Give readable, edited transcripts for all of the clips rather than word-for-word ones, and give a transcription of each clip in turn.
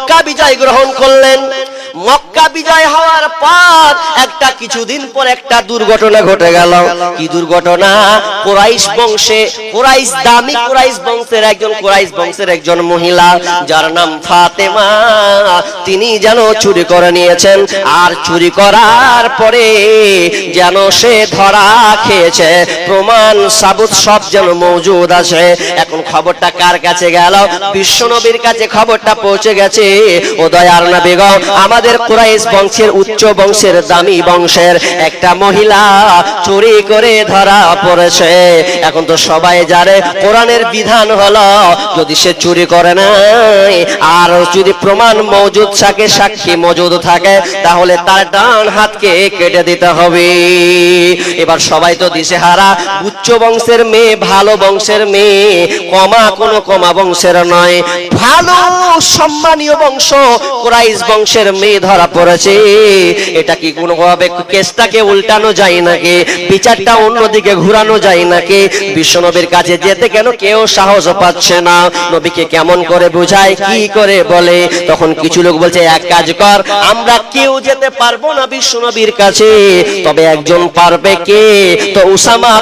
মক্কা বিজয় গ্রহণ করলেন। মক্কা বিজয় হওয়ার পর একটা কিছুদিন পর একটা দুর্ঘটনা ঘটে গেল। কি দুর্ঘটনা? কুরাইশ বংশে, দামি কুরাইশ বংশের একজন মহিলা যার নাম ফাতেমা, তিনি যেন চুরি করে নিয়েছেন। আর চুরি করার পরে যেন সে ধরা খেয়েছে, প্রমাণ সাবুত সব যেন মজুদ আছে। এখন খবরটা কার কাছে গেল? বিশ্বনবীর কাছে খবরটা পৌঁছে গেছে। ও দয়ার নবী গো, আমাদের কুরাইশ বংশের উচ্চ বংশের দামি বংশের একটা মহিলা চুরি করে ধরা পড়েছে। এখন তো সবাই জানে কোরআনের বিধান হলো যদি সে চুরি করে নাই আর যদি প্রমাণ মজুদ থাকে, সাক্ষী মজুদ থাকে, তাহলে তার ডান হাতকে কেটে দিতে হবে। এবার সবাই তো দিশেহারা, উচ্চ বংশের মেয়ে, ভালো বংশের মেয়ে, কোনো কমা বংশের নয়, ভালো সম্মানীয় বংশ কুরাইশ বংশের মেয়ে ধরা পড়েছে। এটা কি কোনোভাবে কেসটাকে উল্টানো যায় নাকি? বিচারটা অন্যদিকে ঘুরানো যায় নাকি? বিশ্বনবীর কাছে যেতে কেন কেউ সাহস পাচ্ছে না? নবীকে কেমন করে বোঝায়, কি করে বলে? তখন কিছু লোক বলছে এক কাজ কর, আমরা কেউ যেতে পারবো না বিশ্বনবীর কাছে, তবে একজন পারবে। কে? তো উসামা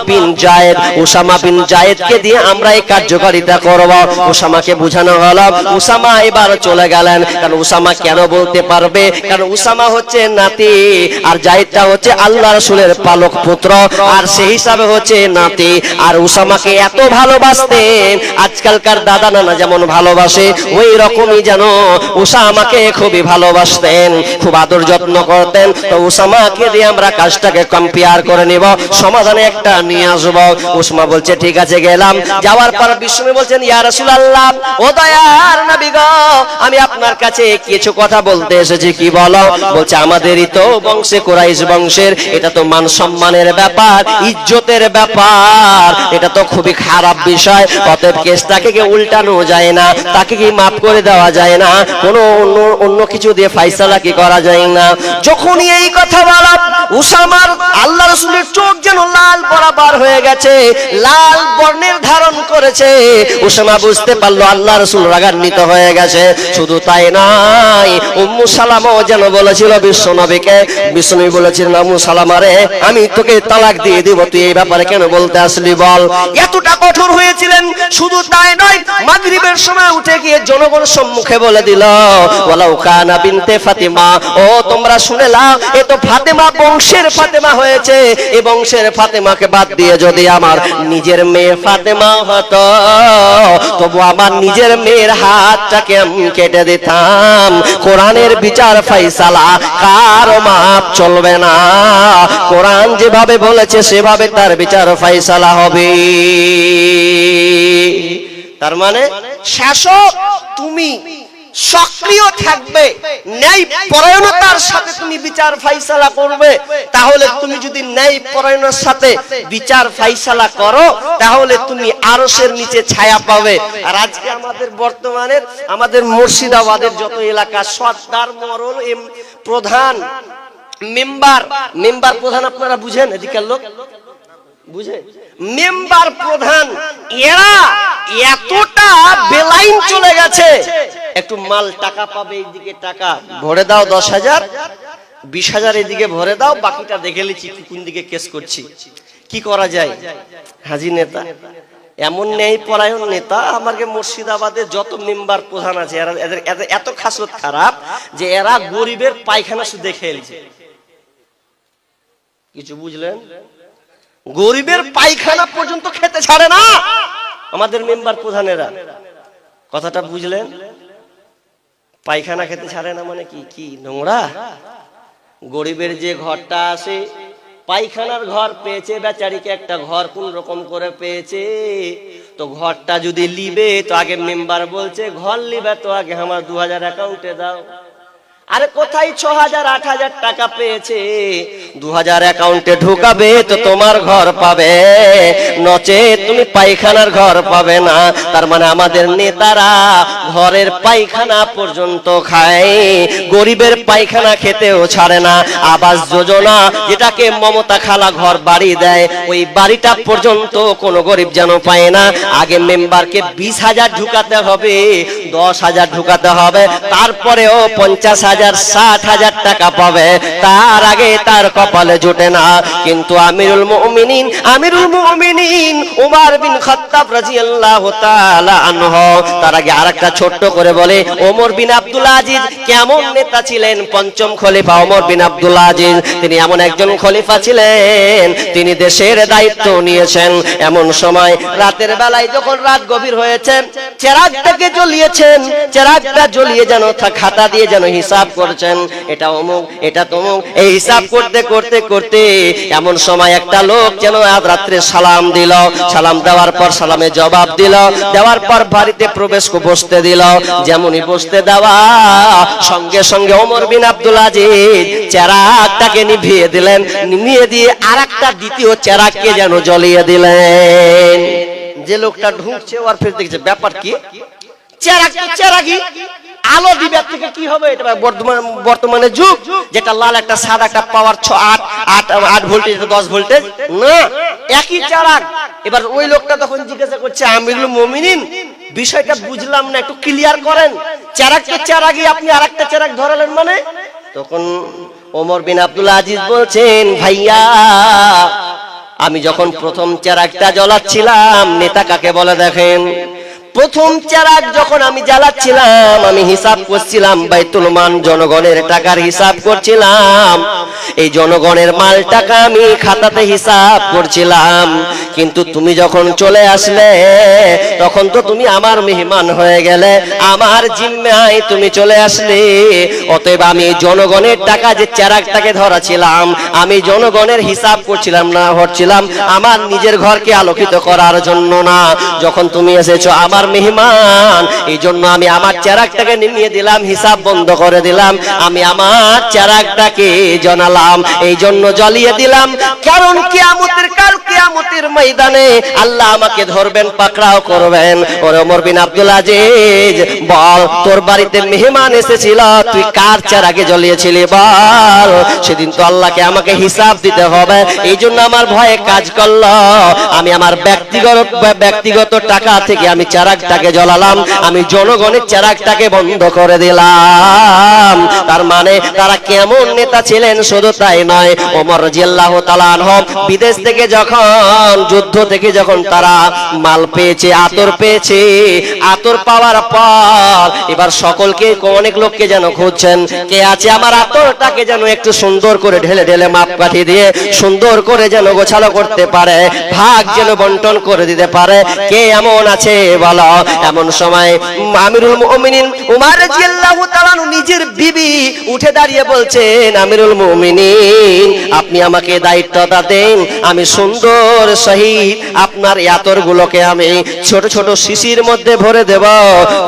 বিন জায়েদকে দিয়ে আমরা এই কার্যকারিতা করব। উসামাকে বোঝানো হলো। উসামা এবার চলে গেলেন। কারণ উসামা কেন বলতে পারবে? কারণ উসামা হচ্ছে নাতি, আর জায়েদটা হচ্ছে আল্লাহ রাসূলের পালক পুত্র, আর সেই হিসাবে হচ্ছে নাতি। আর উসামাকে এত ভালোবাসতেন, আজকালকার দাদা নানা যেমন ভালোবাসে, ওই রকমই যেন উসামাকে খুবই ভালোবাসতেন, খুব আদর যত্ন করতেন। তো উসামাকে দিয়ে আমরা কাজটাকে কম্পেয়ার করে নিব, সমাধানে একটা নিয়ে আসবো। উসামা বলছে ঠিক আছে, গেলাম। যাওয়ার পর বিষ্ণু বলছেন ইয়া রাসূলুল্লাহ, ও দয়ার নবী গো, আমি আপনার কাছে কিছু কথা বলতে এসেছি। কি বলো? বলছে আমাদেরই তো বংশে, কুরাইশ বংশের, এটা তো মান সম্মানের ব্যাপার, ইজ্জতের ব্যাপার, এটা তো খুবই খারাপ বিষয়। অতএব কেসটাকে কি উল্টানো যায় না? তাকে কি মাফ করে দেওয়া যায় না? কোনো অন্য কিছু দিয়ে ফায়সালা কি করা যায় না? যখনই এই কথা বলা, উসামার আল্লাহ রাসূলের চোখ যেন লাল বরাবর হয়ে গেছে, লাল বর্ণের ধারণ করেছে। উসামা বুঝতে পারলো আল্লাহ রাসূল রাগান্বিত হয়ে গেছে। শুধু তাই নয়, উম্মু সালামাও যেন বলেছিল বিশ্বনবীকে, বিশ্বনবী বলেছিলেন উম্মু সালামা রে, আমি তোকে তালাক দিয়ে দেব, তুই এই ব্যাপারে কেন বলতে আসলি বল। এতটা কঠোর হয়েছিলেন। শুধু তাই নয়, মাগরিবের সময় উঠে গিয়ে জনগণের সম্মুখে বলে দিল ওয়ালাউ কানা বিনতে ফাতিমা, ও তোমরা শুনে নাও, এ তো ফাতেমা বংশের ফাতেমা হয়েছে, এই বংশের ফাতেমাকে বাদ দিয়ে যদি আমার নিজের মেয়ে ফাতেমা হতো, তবু আমার নিজের মেয়ের হাতটাকে আমি কেটে দিতাম। কোরআনের বিচার ফায়সালা কারো মাপ চলবে না। কোরআন যেভাবে বলেছে সেভাবে তার বিচার ফায়সালা হবে। তার মানে শাসক তুমি সক্রিয় থাকবে, ন্যায় পরায়ণতার সাথে তুমি বিচার ফায়সালা করবে। তাহলে তুমি যদি ন্যায় পরায়ণের সাথে বিচার ফায়সালা করো, তাহলে তুমি আরশের নিচে ছায়া পাবে। আর আজকে আমাদের বর্তমানের, আমাদের মুর্শিদাবাদের যত এলাকা, সর্দার, মরল, প্রধান, মেম্বার প্রধান, আপনারা বুঝেন? এদিকের লোক বুঝে? মেম্বার প্রধান, এরা এতটা বেলাইন চলে গেছে, একটু মাল টাকা পাবে, এইদিকে টাকা ভরে দাও 10,000, 20,000 এদিকে ভরে দাও, বাকিটা দেখে লিখি কোন দিকে কেস করছি। কি করা যায়? হাজি নেতা, এমন ন্যায় পরায়ণ নেতা। আমাকে মুর্শিদাবাদে যত মেম্বার প্রধান আছে, এদের এত খাসলত খারাপ যে এরা গরিবের পায়খানা শুধু খেলছে। কিছু বুঝলেন? গরিবের পায়খানা পর্যন্ত খেতে ছাড়ে না আমাদের মেম্বার প্রধানেরা। কথাটা বুঝলেন? পায়খানা খেতে ছাড়ে না মানে কি নোংরা। গরিবের যে ঘরটা আছে, পায়খানার ঘর পেয়েছে, বেচারিকে একটা ঘর কোন রকম করে পেয়েছে, তো ঘরটা যদি লিবে তো আগে মেম্বার বলছে ঘর লিবে তো আগে আমার 2000 অ্যাকাউন্টে দাও। আরে কোথায় 6,000 8,000 টাকা পেয়েছে, 2,000 অ্যাকাউন্টে ঢুকাবে তো তোমার ঘর পাবে, নচে তুমি পায়খানার ঘর পাবে না। তার মানে আমাদের নেতারা ঘরের পায়খানা পর্যন্ত খায়, গরিবের পায়খানা খেতেও ছাড়ে না। আবাস যোজনা যেটাকে মমতা খালা ঘর বাড়ি দেয়, ওই বাড়িটা পর্যন্ত কোনো গরিব যেন পায় না। আগে মেম্বারকে 20,000 ঢুকাতে হবে, 10,000 ঢুকাতে হবে, তারপরেও 50,000 60,000 টাকা পাবে, তার আগে তার কপালে জোটে না। কিন্তু আমিরুল মুমিনিন উমর বিন খাত্তাব রাদিয়াল্লাহু তাআলা আনহু তার আগে আরেকটা ছোট্ট করে বলে, ওমর বিন আব্দুল আজিজ কেমন নেতা ছিলেন। পঞ্চম খলিফা ওমর বিন আব্দুল আজিজ, তিনি এমন একজন খলিফা ছিলেন, তিনি দেশের দায়িত্ব নিয়েছেন। এমন সময় রাতের বেলায় যখন রাত গভীর হয়েছে, চেরাগটাকে জ্বলিয়েছেন, চেরাগটা জ্বলিয়ে যেন খাতা দিয়ে যেন হিসাব করছেন, এটা অমুক এটা তমুক, এই হিসাব করতে করতে করতে এমন সময় একটা লোক যেন আজ রাত্রে সালাম দিল, সালাম দেওয়ার পর সালামে জবাব দিল, দেওয়ার পর বাড়িতে প্রবেশ বসতে দিল। যেমনই বসতে দেওয়া সঙ্গে সঙ্গে ওমর বিন আব্দুল আজিজ চেরাগটাকে নিভিয়ে দিলেন, নিভিয়ে দিয়ে আরেকটা দ্বিতীয় চেরাগকে যেন জ্বলিয়ে দিলেন। যে লোকটা ঢুকছে ওর ফের দেখছে ব্যাপার কি, চেরাগি আলো দিবে থেকে কি হবে, এটা বর্তমানে যুগ যেটা লাল একটা সাদা একটা পাওয়ার 8 ভোল্টেজ 10 ভোল্টেজ না, একই চেরাগ। এবার ওই লোকটা তখন জিজ্ঞাসা করছে, আমিরুল মুমিনিন বিষয়টা বুঝলাম না, একটু ক্লিয়ার করেন, চেরাগকে চেরাগি আপনি আরেকটা চেরাগ ধরালেন মানে? তখন ওমর বিন আব্দুল আজিজ বলছেন, ভাইয়া আমি যখন প্রথম চেরাগটা জ্বালাচ্ছিলাম, নেতা কাকে বলে দেখেন, প্রথম চেরাগ যখন আমি জ্বালাচ্ছিলাম আমি হিসাব করছিলাম বাইতুল মান, জনগণের টাকার হিসাব করছিলাম, এই জনগণের মাল টাকা আমি খাতাতে হিসাব করছিলাম। কিন্তু তুমি যখন চলে আসলে তখন তো তুমি আমার মেহমান হয়ে গেলে, আমার জিম্মায় তুমি চলে আসলে, অতএব আমি জনগণের টাকা যে চেরাগটাকে ধরাছিলাম, আমি জনগণের হিসাব করছিলাম না, হচ্ছিলাম আমার নিজের ঘরকে আলোকিত করার জন্য না। যখন তুমি এসেছো আমার মেহমান, এই জন্য আমি আমার চেরাগটাকে নিয়ে দিলাম, হিসাব বন্ধ করে দিলাম, আমি আমার চেরাগটাকে জ্বালালাম, এই জন্য জ্বালিয়ে দিলাম, কারণ কিয়ামতের কাল, কিয়ামতের ময়দানে আল্লাহ আমাকে ধরবেন, পাকড়াও করবেন। ওরে ওমর বিন আব্দুল আজিজ বল, তোর বাড়িতে মেহমান এসেছিল, তুই কার চেরাগে জ্বলিয়েছিলি বল? সেদিন তো আল্লাহকে আমাকে হিসাব দিতে হবে, এই জন্য আমার ভয়ে কাজ করলো, আমি আমার ব্যক্তিগত টাকা থেকে আমি চেরাগটাকে জ্বালালাম, আমি জনগণের চেরাগটাকে বন্ধ করে দিলাম। তার মানে তারা কেমন নেতা ছিলেন, শুধু তাই নয়, ওমর রাদিয়াল্লাহু তাআলা আনহু বিদেশ থেকে যখন যুদ্ধ থেকে যখন তারা মাল পেয়েছে, আতর পেয়েছে, আতর পাওয়ার পর এবার সকলকে অনেক লোককে যেন খুঁজছেন, কে আছে আমার আতরটাকে যেন একটু সুন্দর করে ঢেলে ঢেলে মাপকাঠি দিয়ে সুন্দর করে যেন গোছালো করতে পারে, ভাগ যেন বন্টন করে দিতে পারে, কে এমন আছে বলো? এমন সময় আমিরুল মুমিনিন উমর রাদিয়াল্লাহু তাআলা নিজের বিবি উঠে দাঁড়িয়ে বলছেন, আমিরুল মুমিনিন আপনি আমাকে দায়িত্বটা দেন, আমি সুন্দর সহিত আপনার আতরগুলোকে আমি ছোট ছোট শিশির মধ্যে ভরে দেব,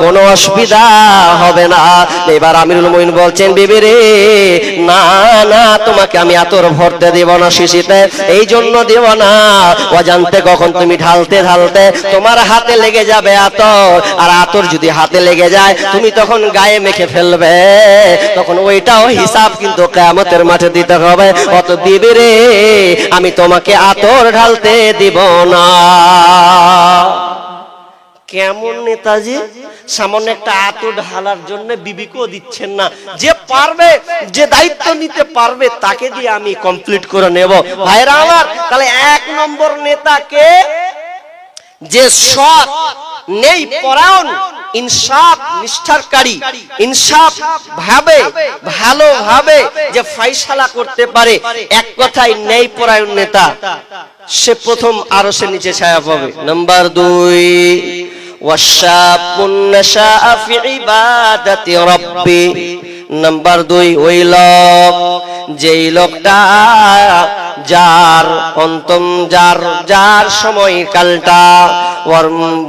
কোনো অসুবিধা হবে না। এবার আমিরুল মুমিনিন বলছেন, বিবি রে না না, তোমাকে আমি আতর ভরতে দেব না শিশিতে, এই জন্য দেব না, অজান্তে কখন তুমি ঢালতে ঢালতে তোমার হাতে লেগে যাবে আতর, আর আতর যদি হাতে লেগে যায় তুমি তখন গায়ে মেখে ফেলবে, তখন ওইটাও হিসাব কিন্তু কিয়ামতের মাঠে দিতে হবে, অত বিবি রে আমি তোমাকে আতর ঢালতে দিব না। কেমন নেতাজি, সামান্য একটা আতর ঢালার জন্য বিবিকেও দিচ্ছেন না, যে পারবে, যে দায়িত্ব নিতে পারবে তাকে দিয়ে আমি কমপ্লিট করে নেব। ভাইরা আমার, তাহলে 1 নম্বর নেতাকে যে সৎ, নেই পরায়ণ, ইনসাফ নিষ্ঠারকারী, ইনসাফ ভাবে ভালোভাবে যে ফয়সালা করতে পারে, এক কথায় নেই পরায়ণ নেতা, সে প্রথম আরশের নিচে ছায়া পাবে। নাম্বার 2, ওয়াশাবুন নাশাআ ফি ইবাদাতি রাব্বি। নাম্বার 2, ওই লোক যেই লোকটা যার অন্তম যার সময়কালটা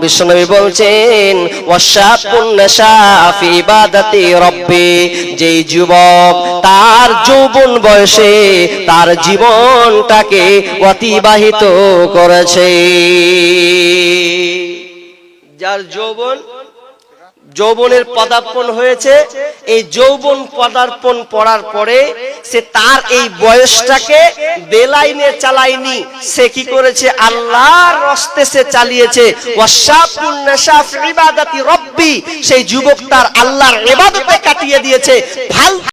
বিশ্বনবী বলছেন ওয়াশাবুন নাশা ফি ইবাদাতি রাব্বি, যেই যুবক তার যৌবন বয়সে তার জীবনটাকে অতিবাহিত করেছে, যার যৌবনের পদার্পণ হয়েছে, এই যৌবন পদার্পণ পড়ার পরে সে তার এই বয়সটাকে বেলাইনে চালায়নি, সে কি করেছে আল্লাহর রাস্তায় সে চালিয়েছে। ওয়াশাবুন নাশা ফি ইবাদাতি রাব্বি, সেই যুবক তার আল্লাহর ইবাদতে কাটিয়ে দিয়েছে।